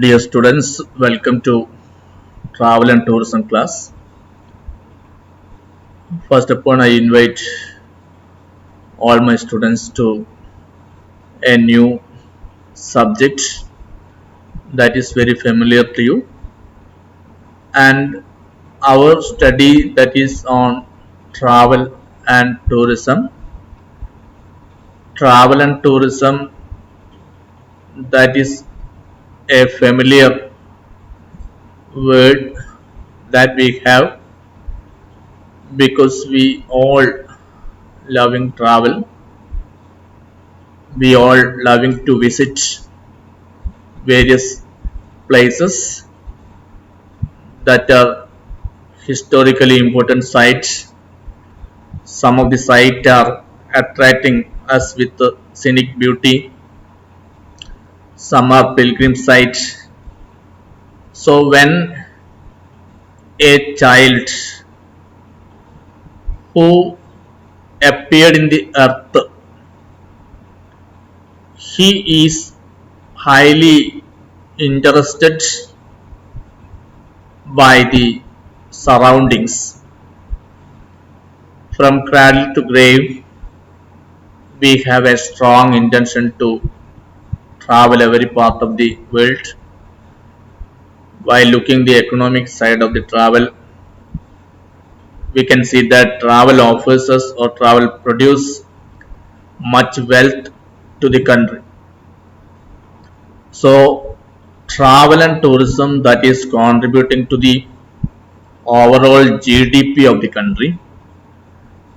Dear students, welcome to travel and tourism class. First upon, I invite all my students to a new subject that is very familiar to you, and our study that is on travel and tourism. Travel and tourism, that is a familiar word that we have because we all loving travel. We all loving to visit various places that are historically important sites. Some of the sites are attracting us with the scenic beauty. Some are pilgrim sites. So when a child who appeared in the earth, he is highly interested by the surroundings. From cradle to grave, we have a strong intention to travel every part of the world. While looking the economic side of the travel, we can see that travel offers us or travel produce much wealth to the country. So travel and tourism that is contributing to the overall GDP of the country,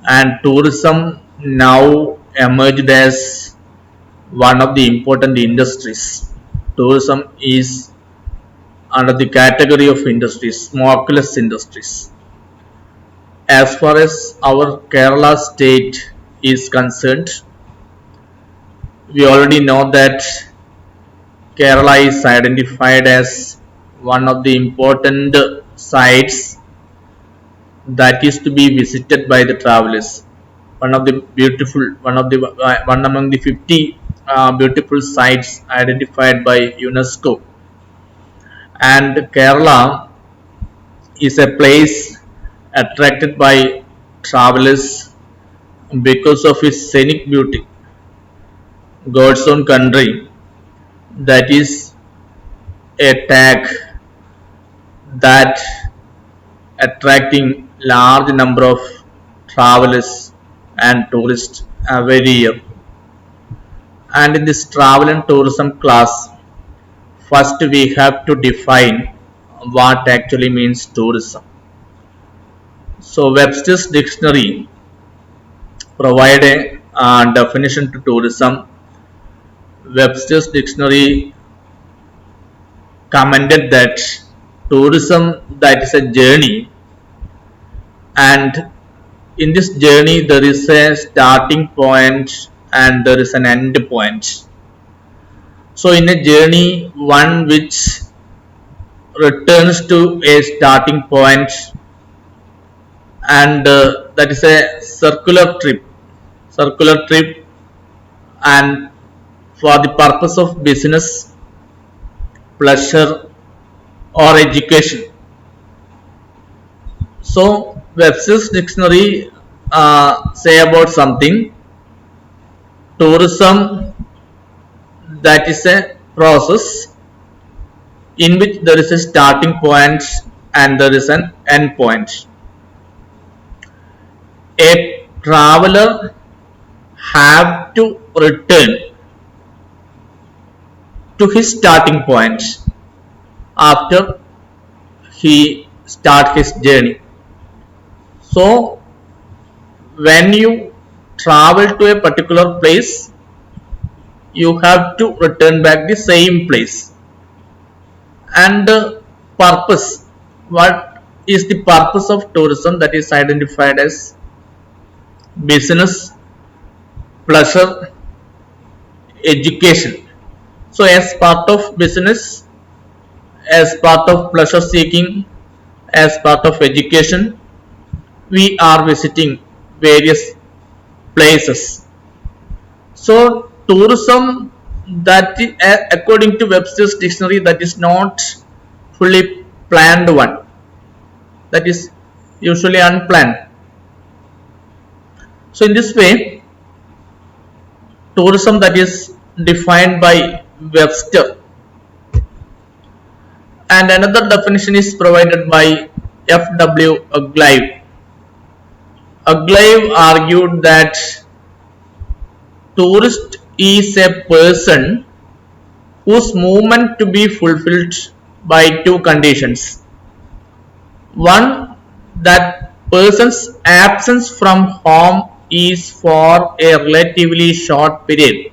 and tourism now emerged as one of the important industries. Tourism is under the category of industries, smokeless industries. As far as our Kerala state is concerned, we already know that Kerala is identified as one of the important sites that is to be visited by the travelers. One among the 50 beautiful sites identified by UNESCO. And Kerala is a place attracted by travelers because of its scenic beauty. God's own country, that is a tag that attracting large number of travelers and tourists every year. And in this travel and tourism class, first we have to define what actually means tourism. So Webster's dictionary provide a definition to tourism. Webster's dictionary commented that tourism, that is a journey, and in this journey there is a starting point and there is an end point. So in a journey, one which returns to a starting point, and that is a circular trip, and for the purpose of business, pleasure, or education. So Webster's dictionary say about something. Tourism, that is a process in which there is a starting point and there is an end point. A traveler have to return to his starting point after he start his journey. So when you travel to a particular place, you have to return back the same place. And the purpose, what is the purpose of tourism, that is identified as business, pleasure, education. So as part of business, as part of pleasure seeking, as part of education, we are visiting various places. So tourism that is, according to Webster's dictionary, that is not fully planned one. That is usually unplanned. So in this way, tourism that is defined by Webster, and another definition is provided by F.W. Aglaive. Aglaive argued that tourist is a person whose movement to be fulfilled by two conditions. One, that person's absence from home is for a relatively short period.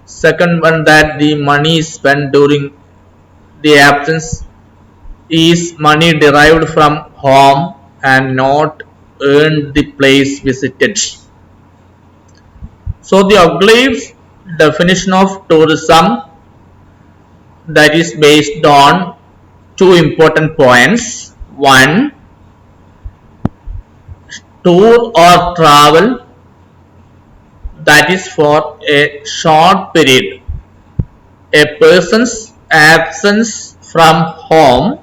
Second one, that the money spent during the absence is money derived from home and not earned the place visited. So the Aglaive's definition of tourism, that is based on two important points. One, tour or travel that is for a short period. A person's absence from home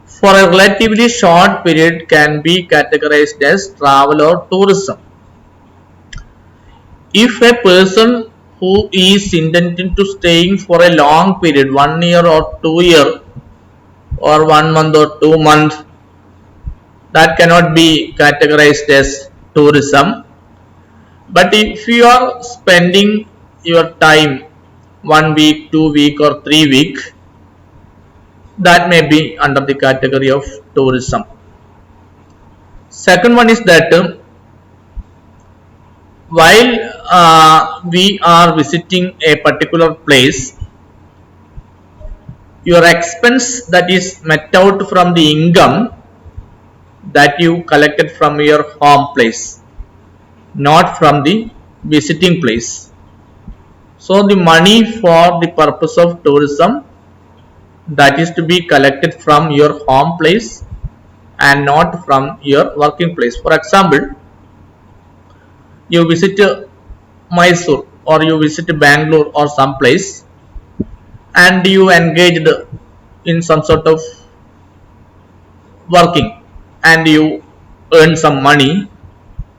for a relatively short period can be categorized as travel or tourism. If a person who is intending to staying for a long period, 1 year or 2 year or 1 month or 2 months, that cannot be categorized as tourism. But if you are spending your time 1 week, 2 week or 3 week, that may be under the category of tourism. Second one is that while we are visiting a particular place, your expense that is met out from the income that you collected from your home place, not from the visiting place. So the money for the purpose of tourism, that is to be collected from your home place and not from your working place. For example, you visit Mysore or you visit Bangalore or some place and you engaged in some sort of working and you earn some money,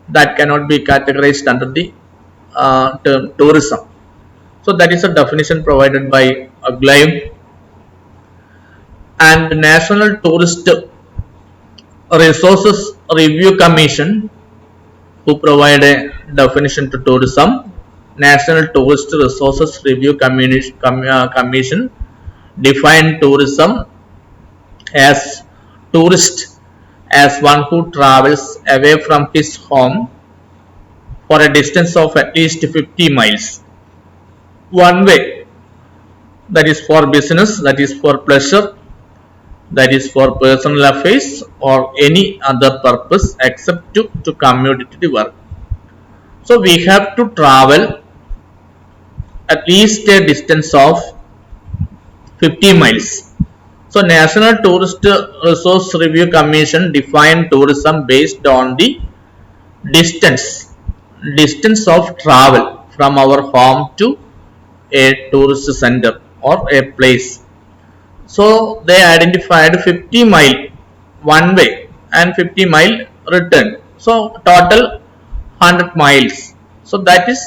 that cannot be categorized under the term tourism. So that is a definition provided by Aglaive. And National Tourist Resources Review Commission, who provide a definition to tourism. National Tourist Resources Review Commission define tourism as tourist as one who travels away from his home for a distance of at least 50 miles one way, that is for business, that is for pleasure, that is for personal affairs or any other purpose except to commute to the work. So we have to travel at least a distance of 50 miles. So National Tourist Resource Review Commission defined tourism based on the distance of travel from our home to a tourist center or a place. So they identified 50 mile one way and 50 mile return. So total 100 miles. So that is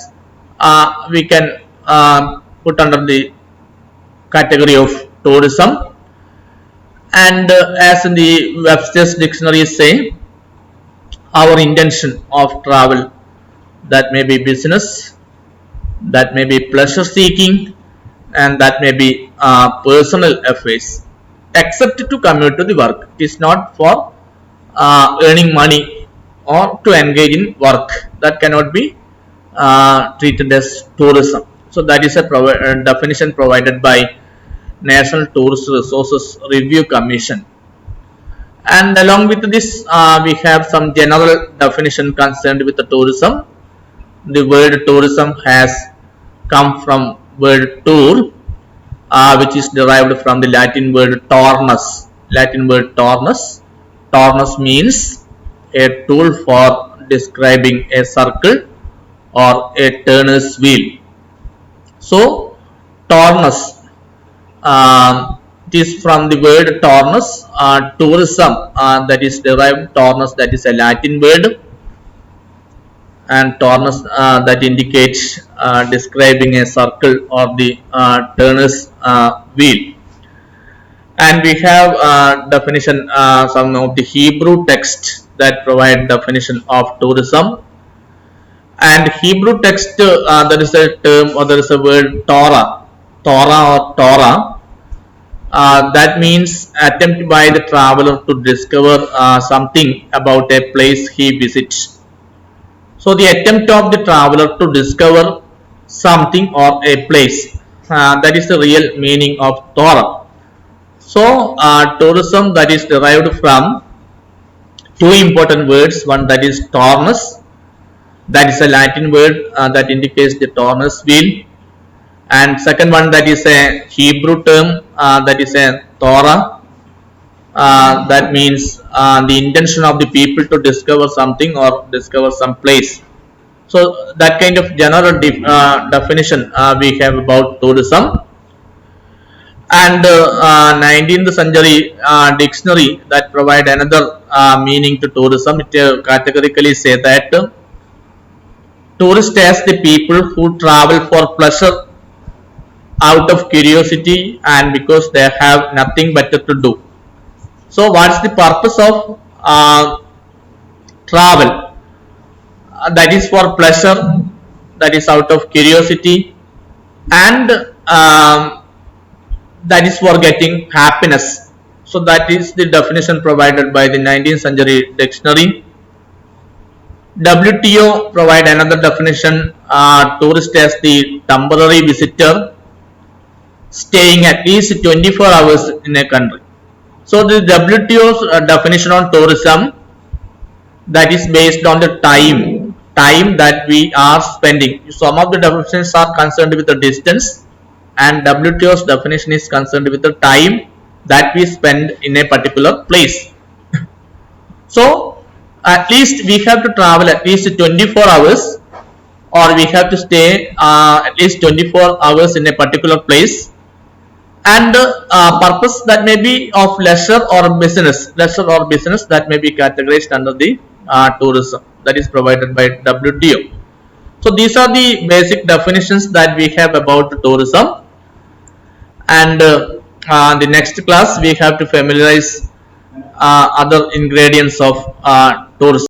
we can put under the category of tourism. And as in the Webster's dictionary say, our intention of travel, that may be business, that may be pleasure seeking, and that may be personal affairs, except to commute to the work. It is not for earning money or to engage in work. That cannot be treated as tourism. So that is a definition provided by National Tourist Resources Review Commission. And along with this, we have some general definition concerned with the tourism. The word tourism has come from word tour, which is derived from the Latin word tornus. Tornus means a tool for describing a circle or a turner's wheel. So tournus, it is from the word tournus. Tourism, that is derived tournus, that is a Latin word, and tournus, that indicates describing a circle or the turner's wheel. And we have definition, some of the Hebrew texts that provide definition of tourism. And Hebrew text, there is a term or there is a word Torah, that means attempt by the traveler to discover something about a place he visits. So the attempt of the traveler to discover something or a place, that is the real meaning of Torah. So tourism, that is derived from two important words. One, that is tournus, that is a Latin word that indicates the tournus wheel. And second one, that is a Hebrew term, that is a Torah, that means the intention of the people to discover something or discover some place. So that kind of general definition we have about tourism. And 19th century dictionary that provide another meaning to tourism. It categorically say that tourist as the people who travel for pleasure, out of curiosity, and because they have nothing better to do. So what's the purpose of travel? That is for pleasure, that is out of curiosity, and that is for getting happiness. So that is the definition provided by the 19th century dictionary. WTO provide another definition: tourist as the temporary visitor staying at least 24 hours in a country. So the WTO's definition on tourism, that is based on the time that we are spending. Some of the definitions are concerned with the distance, and WTO's definition is concerned with the time that we spend in a particular place. So at least we have to travel at least 24 hours, or we have to stay at least 24 hours in a particular place. And purpose, that may be of leisure or business, that may be categorized under the tourism, that is provided by WTO. So these are the basic definitions that we have about tourism. And the next class we have to familiarize other ingredients of tourism.